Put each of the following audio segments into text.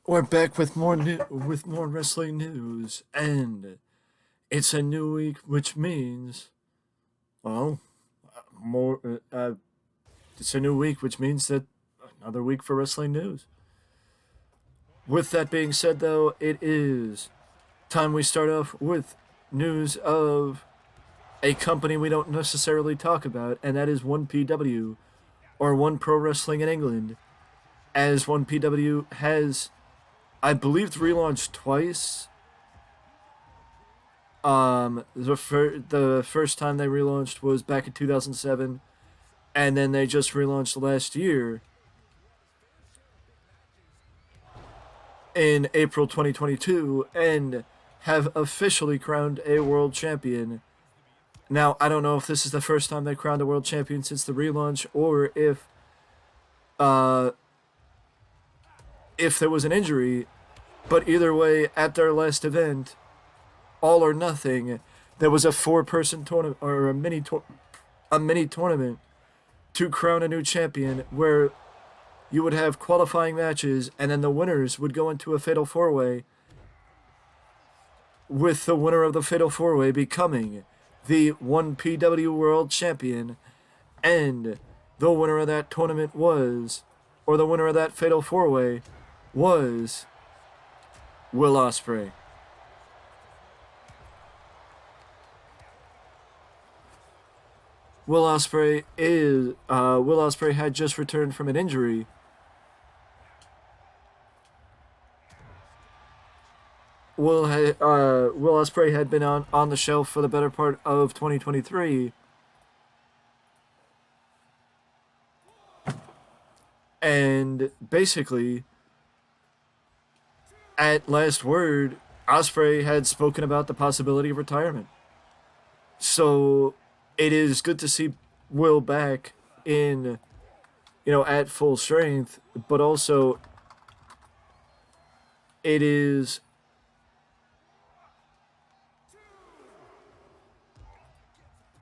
We're back with more wrestling news, and it's a new week, which means, well, more. It's a new week, which means that another week for wrestling news. With that being said, though, it is time we start off with news of a company we don't necessarily talk about, and that is 1PW, or One Pro Wrestling in England, as 1PW has, I believe, relaunched twice. The first time they relaunched was back in 2007, and then they just relaunched last year in April 2022 and have officially crowned a world champion. Now, I don't know if this is the first time they crowned a world champion since the relaunch, or uh if there was an injury, but either way, at their last event, All or Nothing, there was a four-person tournament or a mini tournament to crown a new champion where you would have qualifying matches and then the winners would go into a fatal four-way, with the winner of the fatal four-way becoming the 1PW World Champion, and the winner of that tournament was, or the winner of that fatal four-way was Will Osprey. Will Osprey had just returned from an injury. Will Osprey had been on the shelf for the better part of 2023, and basically, at last word, Osprey had spoken about the possibility of retirement. So it is good to see Will back in, at full strength, but also it is.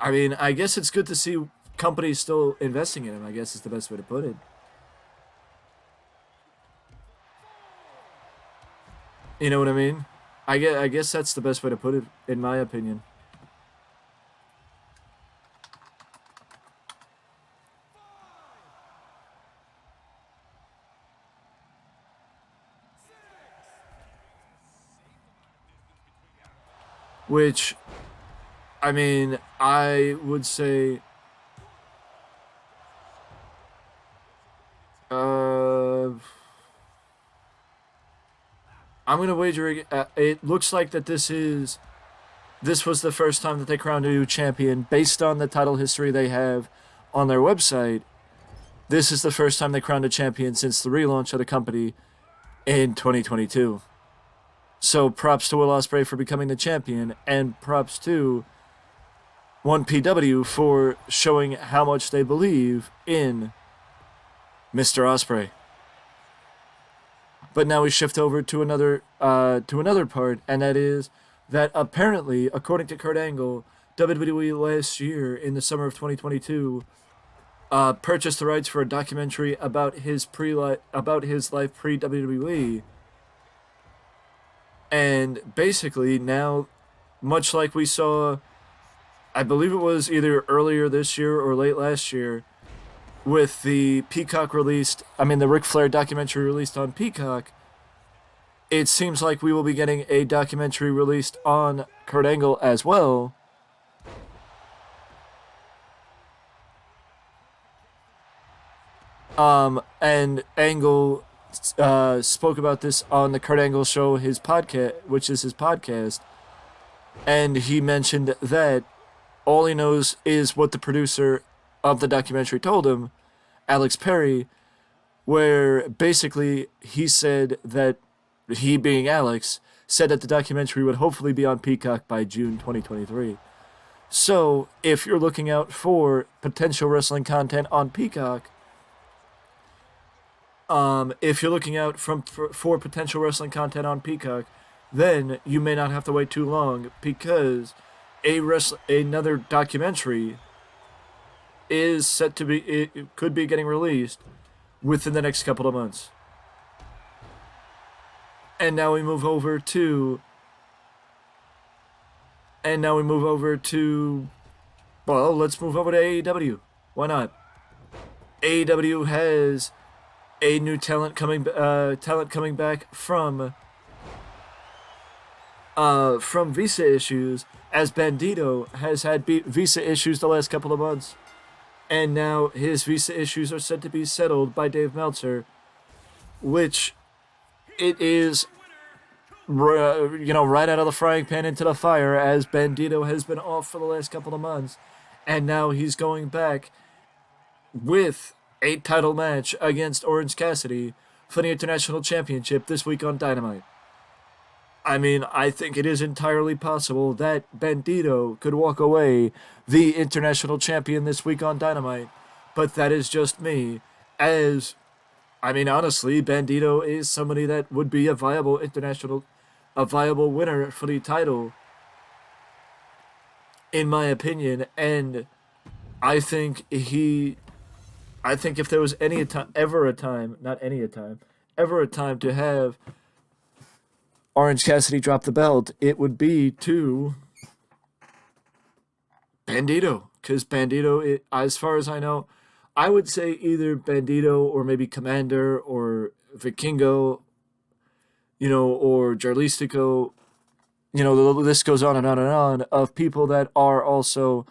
I mean, I guess it's good to see companies still investing in him, I guess is the best way to put it. You know what I mean? I guess that's the best way to put it, in my opinion. Which, I mean, I would say, I'm gonna wager. It looks like that this was the first time that they crowned a new champion based on the title history they have on their website. This is the first time they crowned a champion since the relaunch of the company in 2022. So props to Will Ospreay for becoming the champion, and props to 1PW for showing how much they believe in Mr. Ospreay. But now we shift over to another part, and that is that apparently, according to Kurt Angle, WWE last year in the summer of 2022 purchased the rights for a documentary about his life pre WWE, and basically now, much like we saw, I believe it was either earlier this year or late last year, with the the Ric Flair documentary released on Peacock, it seems like we will be getting a documentary released on Kurt Angle as well. And Angle spoke about this on the Kurt Angle Show, his podcast, which is his podcast, and he mentioned that all he knows is what the producer of the documentary told him, Alex Perry, where basically he said that he, being Alex, said that the documentary would hopefully be on Peacock by June 2023. So, if you're looking out for potential wrestling content on Peacock, if you're looking out for potential wrestling content on Peacock, then you may not have to wait too long, because another documentary is set to be, it could be getting released within the next couple of months. And now we move over to. Well, let's move over to AEW. Why not? AEW has a new talent coming back from visa issues, as Bandito has had visa issues the last couple of months, and now his visa issues are said to be settled by Dave Meltzer, which it is, right out of the frying pan into the fire, as Bandito has been off for the last couple of months, and now he's going back with a title match against Orange Cassidy for the International Championship this week on Dynamite. I mean, I think it is entirely possible that Bandito could walk away the International Champion this week on Dynamite, but that is just me, as, I mean, honestly, Bandito is somebody that would be a viable winner for the title, in my opinion, and I think if there was ever a time to have Orange Cassidy drop the belt, it would be to Bandito. Because Bandito, as far as I know, I would say either Bandito or maybe Commander or Vikingo, or Jarlistico. The list goes on and on and on of people that are also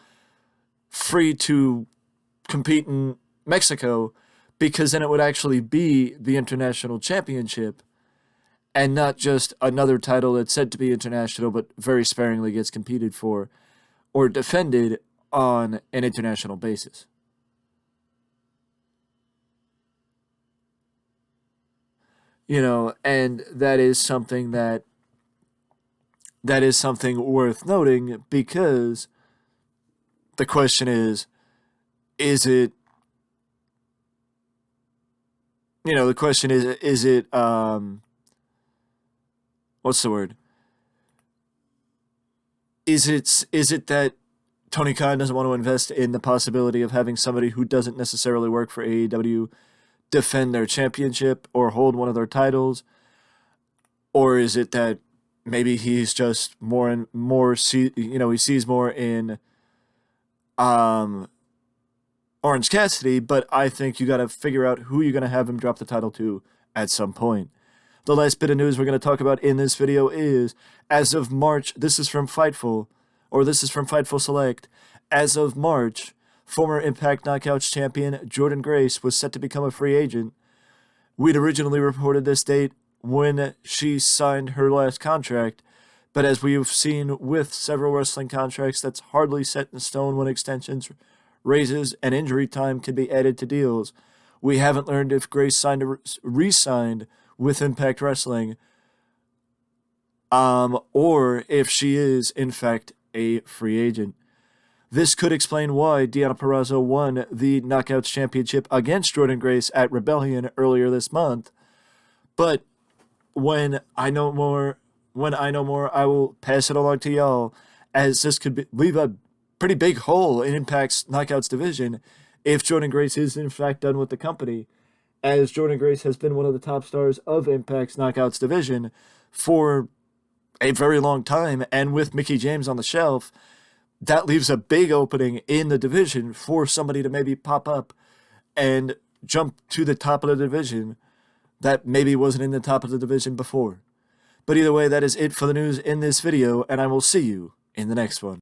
free to compete in Mexico, because then it would actually be the International Championship and not just another title that's said to be international but very sparingly gets competed for or defended on an international basis. And that is something worth noting, because the question is it, what's the word? Is it that Tony Khan doesn't want to invest in the possibility of having somebody who doesn't necessarily work for AEW defend their championship or hold one of their titles? Or is it that maybe he's just he sees more in Orange Cassidy, but I think you got to figure out who you're going to have him drop the title to at some point. The last bit of news we're going to talk about in this video is, as of March, this is from Fightful Select, as of March, former Impact Knockouts champion Jordynne Grace was set to become a free agent. We'd originally reported this date when she signed her last contract, but as we've seen with several wrestling contracts, that's hardly set in stone when extensions, raises, and injury time can be added to deals. We haven't learned if Grace re-signed with Impact Wrestling, or if she is, in fact, a free agent. This could explain why Deonna Purrazzo won the Knockouts Championship against Jordynne Grace at Rebellion earlier this month. But when I know more, I will pass it along to y'all, as this could leave a pretty big hole in Impact's Knockouts division if Jordynne Grace is in fact done with the company, as Jordynne Grace has been one of the top stars of Impact's Knockouts division for a very long time, and with Mickie James on the shelf, that leaves a big opening in the division for somebody to maybe pop up and jump to the top of the division that maybe wasn't in the top of the division before. But either way, that is it for the news in this video, and I will see you in the next one.